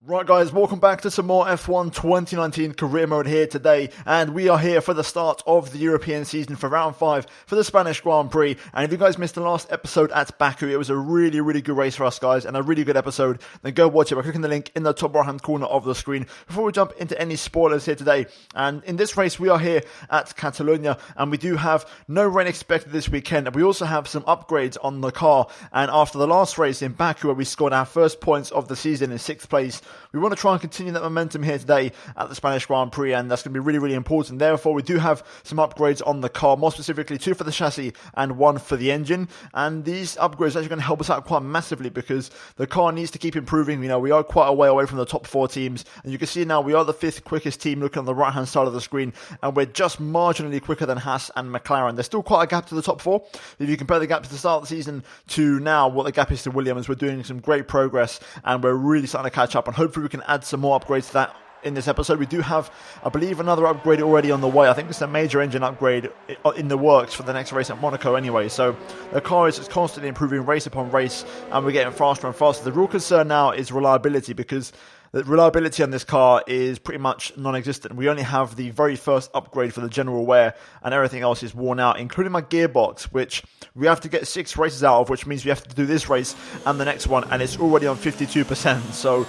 Right guys, welcome back to some more F1 2019 career mode here today, and we are here for the start of the European season for round 5 for the Spanish Grand Prix. And if you guys missed the last episode at Baku, it was a really good race for us guys, and a really good episode, then go watch it by clicking the link in the top right hand corner of the screen before we jump into any spoilers here today. And in this race we are here at Catalonia, and we do have no rain expected this weekend, and we also have some upgrades on the car. And after the last race in Baku where we scored our first points of the season in 6th place, we want to try and continue that momentum here today at the Spanish Grand Prix, and that's going to be really important. Therefore, we do have some upgrades on the car, more specifically 2 for the chassis and 1 for the engine. And these upgrades are actually going to help us out quite massively because the car needs to keep improving. You know, we are quite a way away from the top 4 teams, and you can see now we are the 5th quickest team looking on the right hand side of the screen, and we're just marginally quicker than Haas and McLaren. There's still quite a gap to the top 4. If you compare the gap to the start of the season to now, what the gap is to Williams, we're doing some great progress, and we're really starting to catch up, and hopefully we can add some more upgrades to that in this episode. We do have, I believe, another upgrade already on the way. I think it's a major engine upgrade in the works for the next race at Monaco anyway. So the car is just constantly improving race upon race, and we're getting faster and faster. The real concern now is reliability, because the reliability on this car is pretty much non-existent. We only have the very first upgrade for the general wear, and everything else is worn out, including my gearbox, which we have to get 6 races out of, which means we have to do this race and the next one, and it's already on 52%. So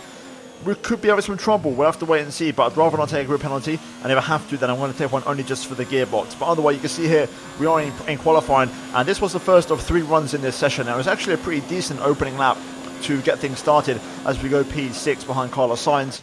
we could be having some trouble. We'll have to wait and see, but I'd rather not take a grid penalty, and if I have to, then I'm going to take one only just for the gearbox. But otherwise, you can see here, we are in qualifying, and this was the first of 3 runs in this session, and it was actually a pretty decent opening lap to get things started as we go P6 behind Carlos Sainz.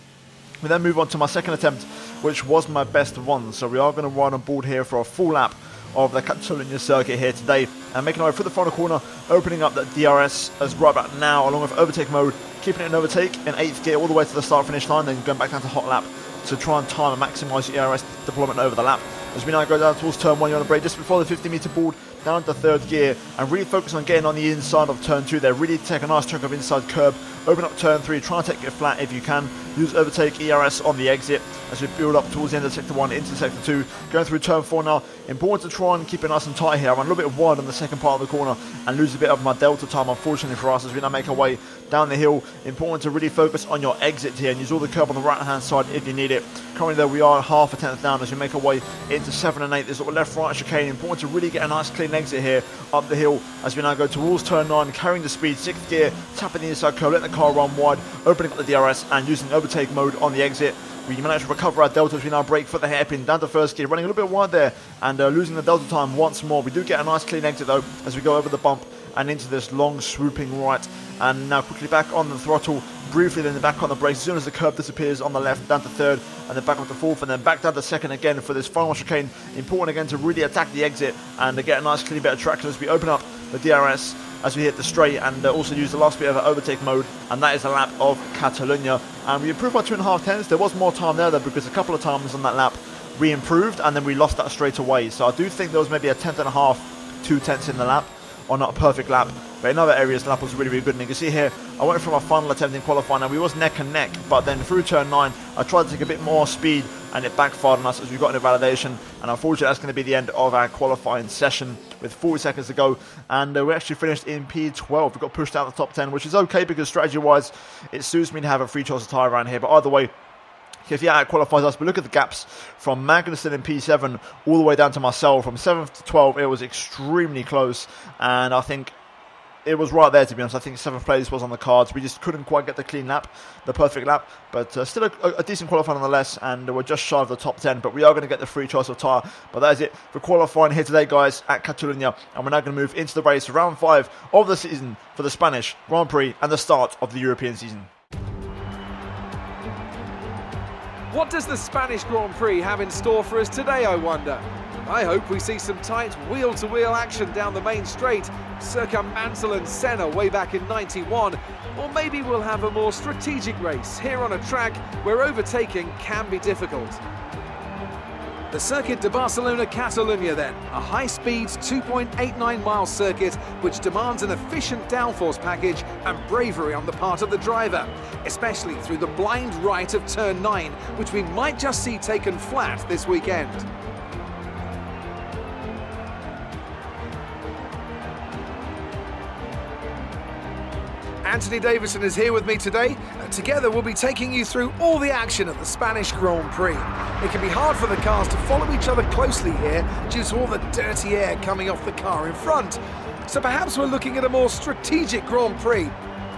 We then move on to my second attempt, which was my best one, so we are going to run on board here for a full lap of the Catalonia circuit here today, and making our way through the final corner, opening up the DRS as right about now, along with overtake mode, keeping it in overtake in 8th gear all the way to the start finish line, then going back down to hot lap to try and time and maximise the ERS deployment over the lap. As we now go down towards turn 1, you're on the brake just before the 50 metre board, down to 3rd gear, and really focus on getting on the inside of turn 2 there. Really take a nice chunk of inside curb, open up turn 3, try and take it flat if you can. Use overtake ERS on the exit as we build up towards the end of sector 1 into sector 2. Going through turn 4 now. Important to try and keep it nice and tight here. I run a little bit wide on the second part of the corner and lose a bit of my delta time, unfortunately for us, as we now make our way down the hill. Important to really focus on your exit here and use all the curb on the right hand side if you need it. Currently though, we are half a tenth down as we make our way into 7 and 8. There's sort of left-right chicane. Important to really get a nice clean exit here up the hill as we now go towards turn 9, carrying the speed, 6th gear, tapping the inside curve, letting the car run wide, opening up the DRS and using overtake mode on the exit. We manage to recover our delta as we now brake for the hairpin down to 1st gear, running a little bit wide there and losing the delta time once more. We do get a nice clean exit though as we go over the bump and into this long swooping right, and now quickly back on the throttle, briefly then back on the brakes as soon as the curb disappears on the left, down to 3rd and then back up to 4th and then back down to 2nd again for this final chicane. Important again to really attack the exit and get a nice clean bit of traction as we open up the DRS as we hit the straight, and also use the last bit of overtake mode, and that is a lap of Catalonia. And we improved by 2.5 tenths. There was more time there though, because a couple of times on that lap we improved and then we lost that straight away. So I do think there was maybe a tenth and a half, 2 tenths in the lap, or not a perfect lap, but in other areas the lap was really good. And you can see here I went for my final attempt in qualifying and we was neck and neck, but then through turn 9 I tried to take a bit more speed and it backfired on us as we got into validation, and unfortunately that's going to be the end of our qualifying session with 40 seconds to go, and we actually finished in P12. We got pushed out of the top 10, which is okay because strategy wise it suits me to have a free choice of tyre around here, but either way, if he out-qualifies us, but look at the gaps from Magnussen in P7 all the way down to myself. From 7th to 12th, it was extremely close, and I think it was right there, to be honest. I think 7th place was on the cards. We just couldn't quite get the clean lap, the perfect lap, but still a decent qualifying nonetheless, and we're just shy of the top 10, but we are going to get the free choice of tyre. But that is it for qualifying here today, guys, at Catalonia, and we're now going to move into the race, round 5 of the season for the Spanish Grand Prix and the start of the European season. What does the Spanish Grand Prix have in store for us today, I wonder? I hope we see some tight wheel-to-wheel action down the main straight, circa Mansell and Senna way back in '91, or maybe we'll have a more strategic race here on a track where overtaking can be difficult. The Circuit de Barcelona-Catalunya then, a high-speed 2.89-mile circuit which demands an efficient downforce package and bravery on the part of the driver, especially through the blind right of turn 9, which we might just see taken flat this weekend. Anthony Davison is here with me today Together we'll be taking you through all the action at the Spanish Grand Prix. It can be hard for the cars to follow each other closely here due to all the dirty air coming off the car in front. So perhaps we're looking at a more strategic Grand Prix.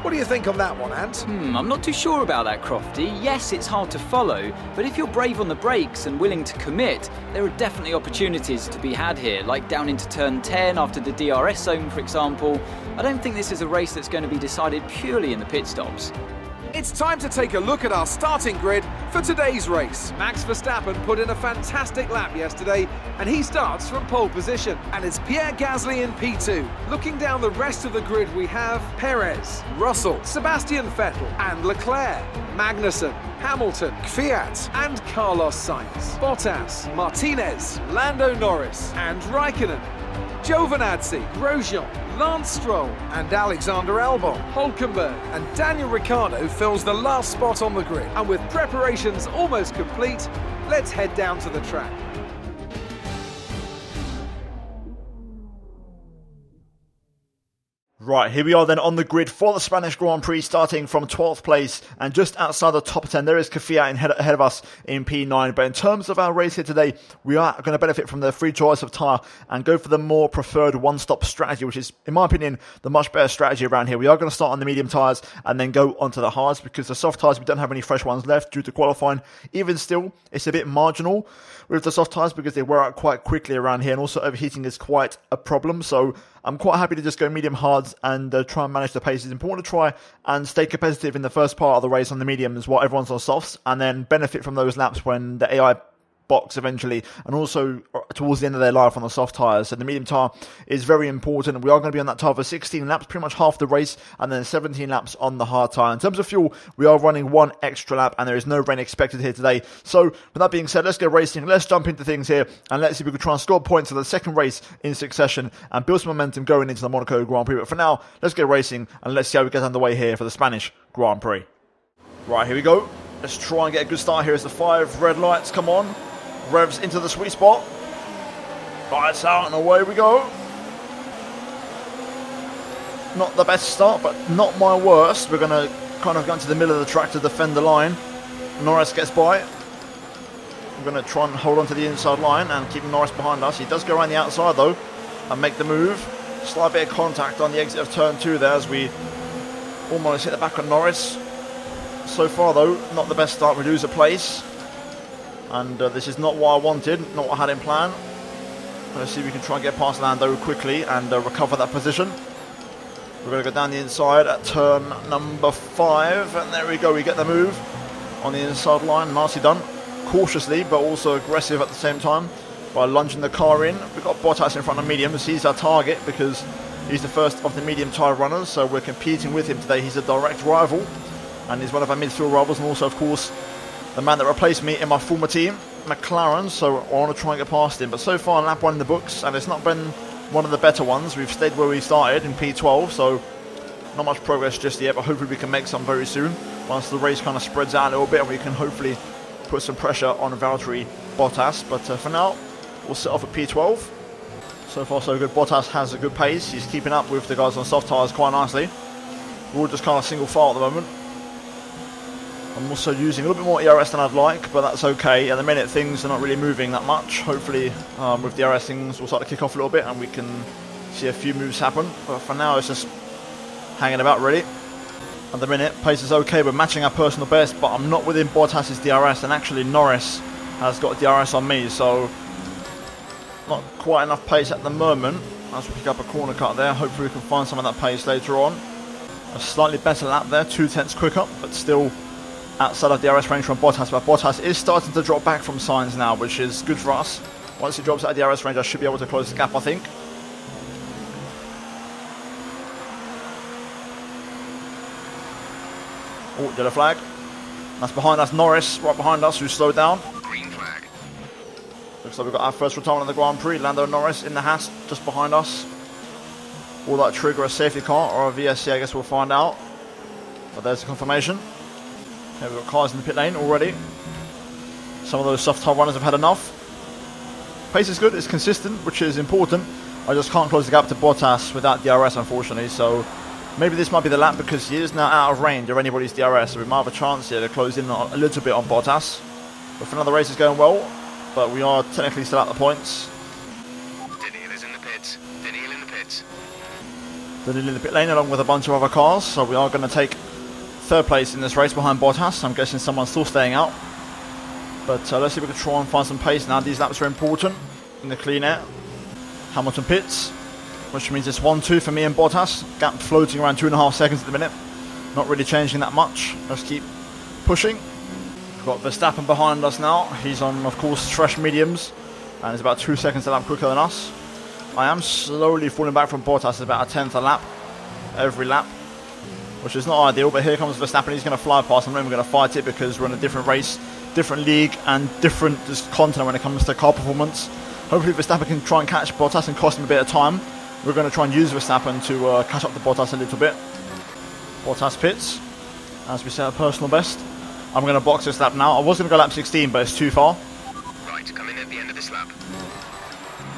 What do you think on that one, Ant? I'm not too sure about that, Crofty. Yes, it's hard to follow, but if you're brave on the brakes and willing to commit, there are definitely opportunities to be had here, like down into turn 10 after the DRS zone, for example. I don't think this is a race that's going to be decided purely in the pit stops. It's time to take a look at our starting grid for today's race. Max Verstappen put in a fantastic lap yesterday, and he starts from pole position. And it's Pierre Gasly in P2. Looking down the rest of the grid, we have Perez, Russell, Sebastian Vettel, and Leclerc, Magnussen, Hamilton, Kvyat, and Carlos Sainz, Bottas, Martinez, Lando Norris, and Raikkonen, Giovinazzi, Grosjean, Lance Stroll, and Alexander Albon. Hulkenberg and Daniel Ricciardo fills the last spot on the grid. And with preparations almost complete, let's head down to the track. Right, here we are then on the grid for the Spanish Grand Prix, starting from 12th place and just outside the top 10. There is Kvyat ahead of us in P9. But in terms of our race here today, we are going to benefit from the free choice of tyre and go for the more preferred one-stop strategy, which is, in my opinion, the much better strategy around here. We are going to start on the medium tyres and then go onto the hards, because the soft tyres, we don't have any fresh ones left due to qualifying. Even still, it's a bit marginal with the soft tyres because they wear out quite quickly around here, and also overheating is quite a problem. So I'm quite happy to just go medium hards and try and manage the pace. It's important to try and stay competitive in the first part of the race on the mediums while everyone's on softs, and then benefit from those laps when the AI box eventually, and also towards the end of their life on the soft tyres. So the medium tyre is very important. We are going to be on that tyre for 16 laps, pretty much half the race, and then 17 laps on the hard tyre. In terms of fuel, we are running one extra lap, and there is no rain expected here today. So with that being said, let's get racing. Let's jump into things here, and let's see if we can try and score points for the second race in succession and build some momentum going into the Monaco Grand Prix. But for now, let's get racing, and let's see how we get underway here for the Spanish Grand Prix. Right, here we go. Let's try and get a good start here as the 5 red lights come on. Revs into the sweet spot. Lights out and away we go. Not the best start, but not my worst. We're going to kind of go into the middle of the track to defend the line. Norris gets by. We're going to try and hold on to the inside line and keep Norris behind us. He does go around the outside though and make the move. Slight bit of contact on the exit of turn 2 there as we almost hit the back of Norris. So far though, not the best start. We lose a place. And this is not what I wanted, not what I had in plan. Let's see if we can try and get past Lando quickly and recover that position. We're going to go down the inside at turn number 5. And there we go, we get the move on the inside line. Nicely done. Cautiously, but also aggressive at the same time by lunging the car in. We've got Bottas in front of mediums. He's our target because he's the first of the medium tyre runners. So we're competing with him today. He's a direct rival. And he's one of our midfield rivals. And also, of course, the man that replaced me in my former team, McLaren, so I want to try and get past him. But so far, lap 1 in the books, and it's not been one of the better ones. We've stayed where we started in P12, so not much progress just yet, but hopefully we can make some very soon once the race kind of spreads out a little bit and we can hopefully put some pressure on Valtteri Bottas. But for now, we'll set off at P12. So far, so good. Bottas has a good pace. He's keeping up with the guys on soft tyres quite nicely. We're all just kind of single file at the moment. I'm also using a little bit more ERS than I'd like, but that's okay. At the minute, things are not really moving that much. Hopefully, with the ERS, things will start to kick off a little bit and we can see a few moves happen. But for now, it's just hanging about, really. At the minute, pace is okay. We're matching our personal best, but I'm not within Bottas's DRS, and actually Norris has got DRS on me, so not quite enough pace at the moment. As we pick up a corner cut there, hopefully we can find some of that pace later on. A slightly better lap there, 2/10 quicker, but still outside of the DRS range from Bottas. But Bottas is starting to drop back from Sainz now, which is good for us. Once he drops out of the DRS range, I should be able to close the gap, I think. Oh, yellow flag. That's behind us, Norris, right behind us, who's slowed down. Green flag. Looks like we've got our first retirement of the Grand Prix. Lando Norris in the Haas, just behind us. Will that trigger a safety car or a VSC? I guess we'll find out. But there's the confirmation. Okay, we've got cars in the pit lane already. Some of those soft tyre runners have had enough. Pace is good, it's consistent, which is important. I just can't close the gap to Bottas without DRS, unfortunately, so Maybe this might be the lap because he is now out of range of anybody's DRS, so we might have a chance here to close in a little bit on Bottas. But for another race is going well, but we are technically still at the points. Daniil is in the pits. Daniil in the pits. Daniil in the pit lane along with a bunch of other cars, so we are going to take third place in this race behind Bottas. I'm guessing someone's still staying out. But let's see if we can try and find some pace now. These laps are important in the clean air. Hamilton pits, which means it's 1-2 for me and Bottas. Gap floating around 2.5 seconds at the minute. Not really changing that much. Let's keep pushing. We've got Verstappen behind us now. He's on, of course, fresh mediums. And he's about 2 seconds a lap quicker than us. I am slowly falling back from Bottas, about a 10th a lap. Every lap. Which is not ideal, but here comes Verstappen. He's going to fly past. I'm not even going to fight it because we're in a different race, different league, and different continent when it comes to car performance. Hopefully Verstappen can try and catch Bottas and cost him a bit of time. We're going to try and use Verstappen to catch up to Bottas a little bit. Bottas pits, as we set a personal best. I'm going to box this lap now. I was going to go lap 16, but it's too far. Right, come in at the end of this lap.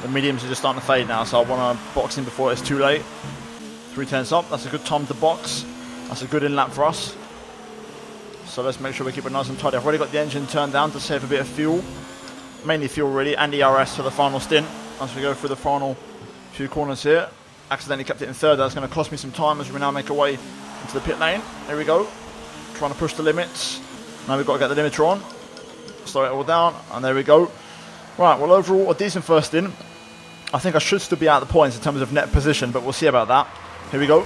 The mediums are just starting to fade now, so I want to box in before it's too late. 3/10 up, that's a good time to box. That's a good in-lap for us. So let's make sure we keep it nice and tidy. I've already got the engine turned down to save a bit of fuel. Mainly fuel really, and ERS for the final stint. As we go through the final few corners here. Accidentally kept it in third. That's going to cost me some time as we now make our way into the pit lane. There we go. Trying to push the limits. Now we've got to get the limiter on. Slow it all down, and there we go. Right, well overall a decent first stint. I think I should still be out of the points in terms of net position, but we'll see about that. Here we go.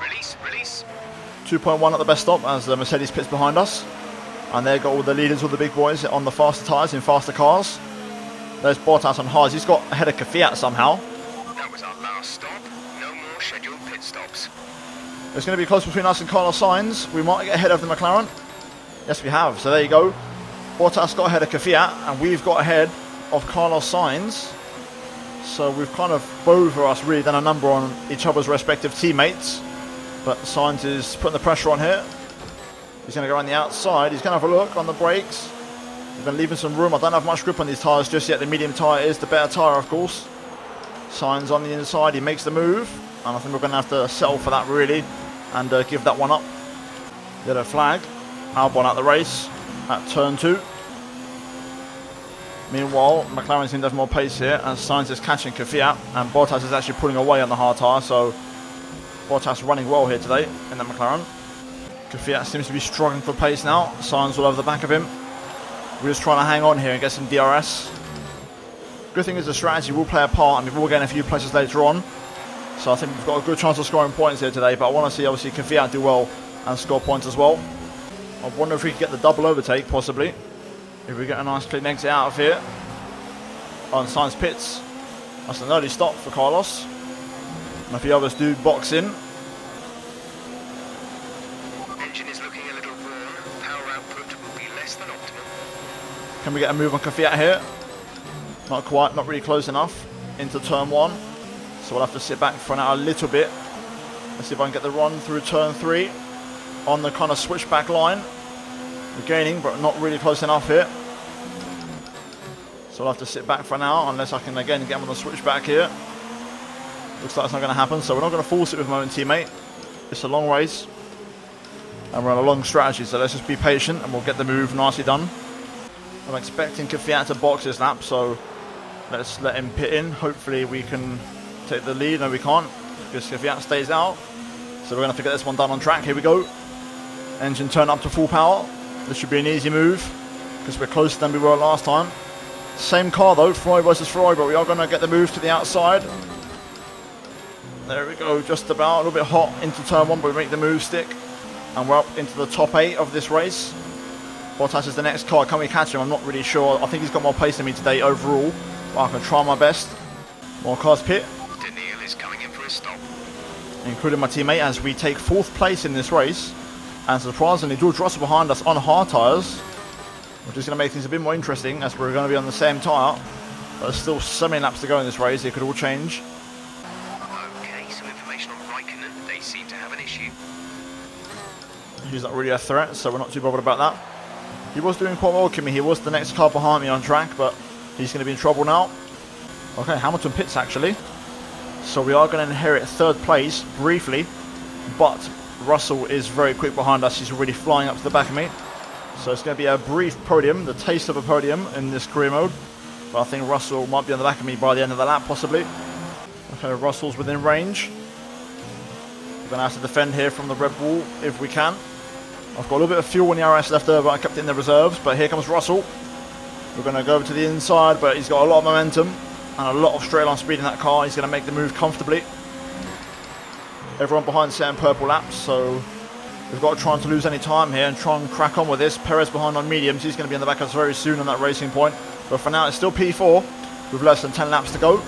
Release. 2.1 at the best stop as the Mercedes pits behind us. And there got all the leaders, all the big boys on the faster tyres in faster cars. There's Bottas on hards. He's got ahead of Kvyat somehow. That was our last stop. No more scheduled pit stops. It's going to be close between us and Carlos Sainz. We might get ahead of the McLaren. Yes, we have. So there you go. Bottas got ahead of Kvyat, and we've got ahead of Carlos Sainz. So we've kind of both of us really done a number on each other's respective teammates. But Sainz is putting the pressure on here. He's going to go around the outside. He's going to have a look on the brakes. He's been leaving some room. I don't have much grip on these tyres just yet. The medium tyre is the better tyre, of course. Sainz on the inside. He makes the move. And I think we're going to have to settle for that, really. And give that one up. Yellow flag. Albon out the race at turn 2. Meanwhile, McLaren seem to have more pace here. And Sainz is catching Kvyat. And Bottas is actually pulling away on the hard tyre. So Bottas running well here today in the McLaren. Kvyat seems to be struggling for pace now. Sainz all over the back of him. We're just trying to hang on here and get some DRS. Good thing is the strategy will play a part, and we will gain a few places later on. So I think we've got a good chance of scoring points here today, but I want to see obviously Kvyat do well and score points as well. I wonder if we could get the double overtake possibly. If we get a nice clean exit out of here. On Sainz pits. That's an early stop for Carlos. And if the others do box in. Engine is looking a little worn. Power output will be less than optimal. Can we get a move on Kvyat here? Not quite, not really close enough into turn 1. So we'll have to sit back for now a little bit. Let's see if I can get the run through turn 3 on the kind of switchback line. We're gaining, but not really close enough here. So I'll have to sit back for now unless I can again get him on the switchback here. Looks like it's not going to happen, so we're not going to force it with my own teammate. It's a long race. And we're on a long strategy, so let's just be patient and we'll get the move nicely done. I'm expecting Kvyat to box this lap, so let's let him pit in. Hopefully we can take the lead. No, we can't, because Kvyat stays out. So we're going to have to get this one done on track. Here we go. Engine turn up to full power. This should be an easy move, because we're closer than we were last time. Same car though, Ferrari versus Ferrari, but we are going to get the move to the outside. There we go, just about. A little bit hot into turn 1, but we make the move stick. And we're up into the top 8 of this race. Bottas is the next car. Can we catch him? I'm not really sure. I think he's got more pace than me today overall, but I can try my best. More cars pit. Daniil is coming in for a stop. Including my teammate, as we take 4th place in this race. And surprisingly, George Russell behind us on hard tyres, which is going to make things a bit more interesting, as we're going to be on the same tyre. But there's still so many laps to go in this race, it could all change. Okay, some information on Raikkonen. They seem to have an issue. He's not really a threat, so we're not too bothered about that. He was doing quite well, Kimi. He was the next car behind me on track, but he's going to be in trouble now. Okay, Hamilton pits actually. So we are going to inherit 3rd place briefly, but Russell is very quick behind us. He's already flying up to the back of me. So it's going to be a brief podium, the taste of a podium in this career mode. But I think Russell might be on the back of me by the end of the lap, possibly. Okay, Russell's within range. We're going to have to defend here from the Red Bull if we can. I've got a little bit of fuel in the RS left over, I kept it in the reserves, but here comes Russell. We're going to go over to the inside, but he's got a lot of momentum and a lot of straight line speed in that car. He's going to make the move comfortably. Everyone behind set in purple laps, so we've got to try not to lose any time here and try and crack on with this. Perez behind on mediums, he's going to be in the back of us very soon on that racing point. But for now, it's still P4 with less than 10 laps to go.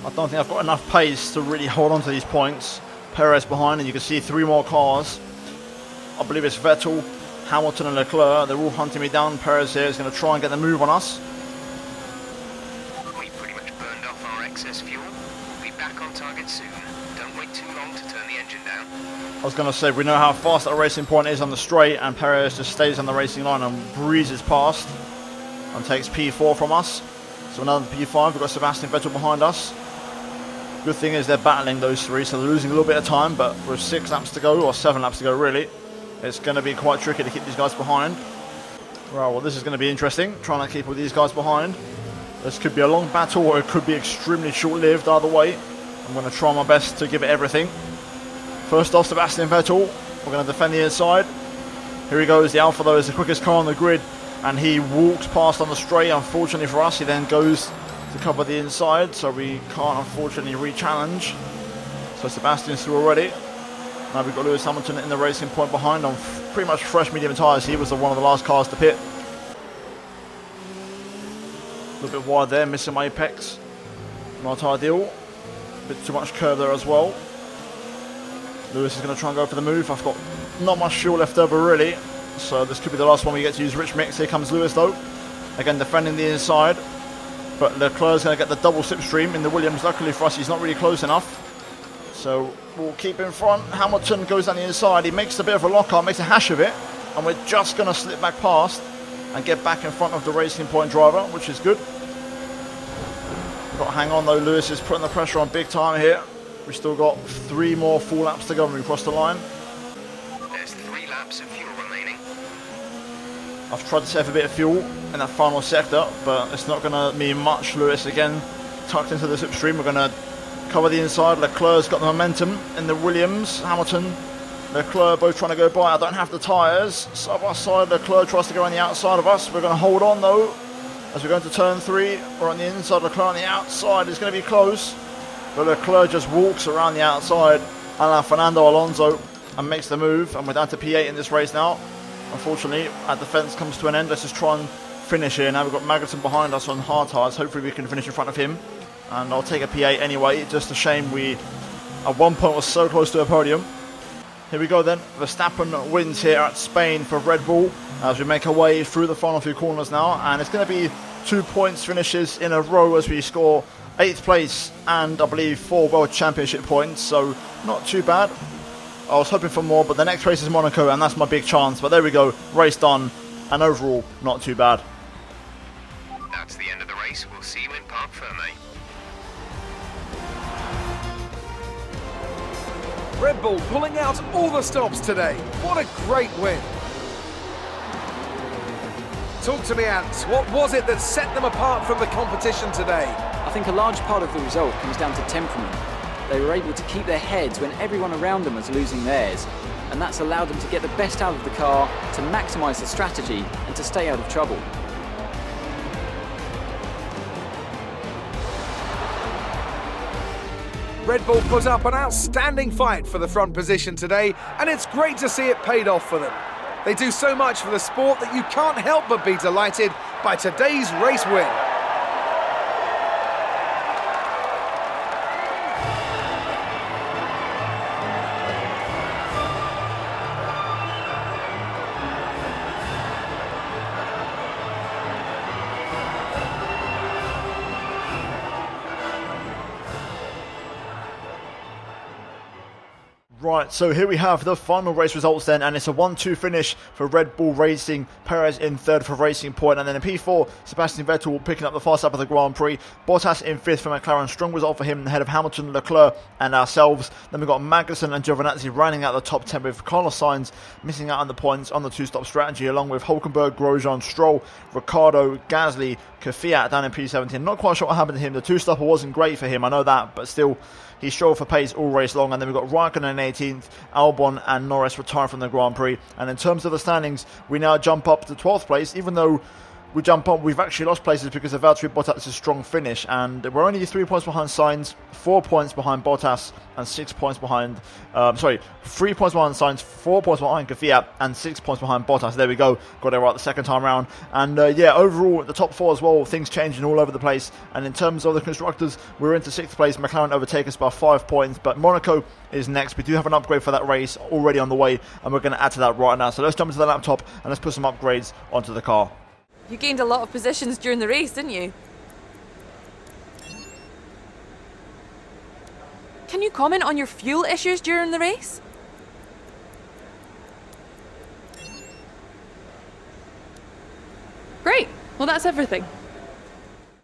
I don't think I've got enough pace to really hold on to these points. Perez behind, and you can see 3 more cars. I believe it's Vettel, Hamilton and Leclerc. They're all hunting me down. Perez here is going to try and get the move on us. We pretty much burned off our excess fuel. We'll be back on target soon. Don't wait too long to turn the engine down. I was going to say, we know how fast that racing point is on the straight, and Perez just stays on the racing line and breezes past and takes P4 from us. So another P5, we've got Sebastian Vettel behind us. Good thing is they're battling those 3, so they're losing a little bit of time, but with 6 laps to go, or 7 laps to go really, it's going to be quite tricky to keep these guys behind. Right, well, this is going to be interesting, trying to keep all these guys behind. This could be a long battle, or it could be extremely short-lived either way. I'm going to try my best to give it everything. First off, Sebastian Vettel. We're going to defend the inside. Here he goes. The Alfa, though, is the quickest car on the grid, and he walks past on the straight. Unfortunately for us, he then goes to cover the inside, so we can't unfortunately re-challenge. So Sebastian's through already. Now we've got Lewis Hamilton in the racing point behind on pretty much fresh medium tyres. He was one of the last cars to pit. A little bit wide there, missing my apex. Not ideal. A bit too much curve there as well. Lewis is going to try and go for the move. I've got not much fuel left over really, so this could be the last one we get to use rich mix. Here comes Lewis though. Again defending the inside. But Leclerc's going to get the double slipstream in the Williams. Luckily for us, he's not really close enough. So we'll keep in front. Hamilton goes down the inside. He makes a bit of a lockout, makes a hash of it. And we're just going to slip back past and get back in front of the racing point driver, which is good. Got to hang on though. Lewis is putting the pressure on big time here. We've still got 3 more full laps to go when we cross the line. There's 3 laps of fuel remaining. I've tried to save a bit of fuel in that final sector, but it's not going to mean much. Lewis again tucked into the slipstream. We're going to cover the inside. Leclerc's got the momentum in the Williams. Hamilton, Leclerc both trying to go by. I don't have the tyres. Side by side, Leclerc tries to go on the outside of us. We're going to hold on though. As we go into turn 3, we're on the inside. Leclerc on the outside. It's going to be close. But Leclerc just walks around the outside, a la Fernando Alonso, and makes the move. And we're down to P8 in this race now. Unfortunately, our defence comes to an end. Let's just try and finish here. Now we've got Magnussen behind us on hard tyres. Hopefully we can finish in front of him. And I'll take a P8 anyway. Just a shame we, at one point, was so close to a podium. Here we go then. Verstappen wins here at Spain for Red Bull as we make our way through the final few corners now. And it's going to be 2 points finishes in a row as we score 8th place and I believe 4 World Championship points. So not too bad. I was hoping for more, but the next race is Monaco and that's my big chance. But there we go. Race done. And overall, not too bad. That's the end of the race. We'll see you in Parc Fermé. Red Bull pulling out all the stops today. What a great win. Talk to me, Ants. What was it that set them apart from the competition today? I think a large part of the result comes down to temperament. They were able to keep their heads when everyone around them was losing theirs, and that's allowed them to get the best out of the car, to maximise the strategy, and to stay out of trouble. Red Bull put up an outstanding fight for the front position today, and it's great to see it paid off for them. They do so much for the sport that you can't help but be delighted by today's race win. Right, so here we have the final race results then, and it's a 1-2 finish for Red Bull Racing. Perez in third for Racing Point, and then in P4, Sebastian Vettel picking up the fast lap of the Grand Prix. Bottas in fifth for McLaren, strong result for him ahead of Hamilton, Leclerc and ourselves. Then we've got Magnussen and Giovinazzi rounding out the top 10 with Carlos Sainz missing out on the points on the two-stop strategy, along with Hulkenberg, Grosjean, Stroll, Ricciardo, Gasly, Kvyat down in P17. Not quite sure what happened to him. The two-stopper wasn't great for him, I know that, but still, he strove for pace all race long. And then we've got Raikkonen in 18th, Albon and Norris retiring from the Grand Prix. And in terms of the standings, we now jump up to 12th place, even though we jump up, we've actually lost places because of Valtteri Bottas' strong finish, and we're only 3 points behind Sainz, 4 points behind Bottas, and 6 points behind 3 points behind Sainz, 4 points behind Kvyat, and 6 points behind Bottas. There we go, got it right the second time round. And overall the top 4 as well, things changing all over the place. And in terms of the constructors, we're into 6th place. McLaren overtake us by 5 points, but Monaco is next. We do have an upgrade for that race already on the way, and we're going to add to that right now. So let's jump into the laptop and let's put some upgrades onto the car. You gained a lot of positions during the race, didn't you? Can you comment on your fuel issues during the race? Great. Well, that's everything.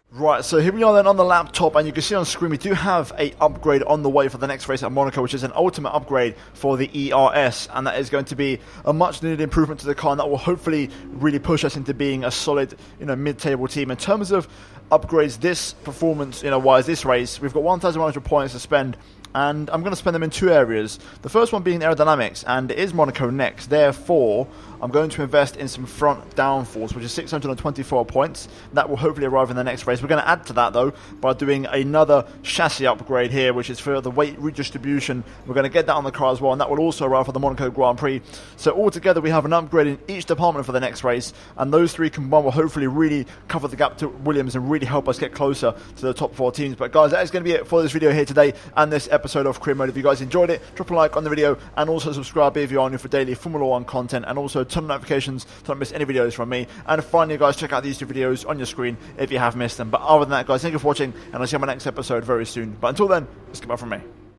Right, so here we are then on the laptop, and you can see on screen we do have a upgrade on the way for the next race at Monaco, which is an ultimate upgrade for the ERS, and that is going to be a much needed improvement to the car, and that will hopefully really push us into being a solid, mid-table team. In terms of upgrades, this performance, wise, this race, we've got 1,100 points to spend, and I'm going to spend them in 2 areas. The first one being aerodynamics, and it is Monaco next. Therefore, I'm going to invest in some front downforce, which is 624 points. That will hopefully arrive in the next race. We're going to add to that, though, by doing another chassis upgrade here, which is for the weight redistribution. We're going to get that on the car as well, and that will also arrive for the Monaco Grand Prix. So altogether, we have an upgrade in each department for the next race, and those 3 combined will hopefully really cover the gap to Williams and really help us get closer to the top 4 teams. But guys, that is going to be it for this video here today and this episode of Career Mode. If you guys enjoyed it, drop a like on the video, and also subscribe if you are new for daily Formula 1 content, and also turn on notifications to not miss any videos from me. And finally, guys, check out these 2 videos on your screen if you have missed them. But other than that, guys, thank you for watching, and I'll see you on my next episode very soon. But until then, it's goodbye from me.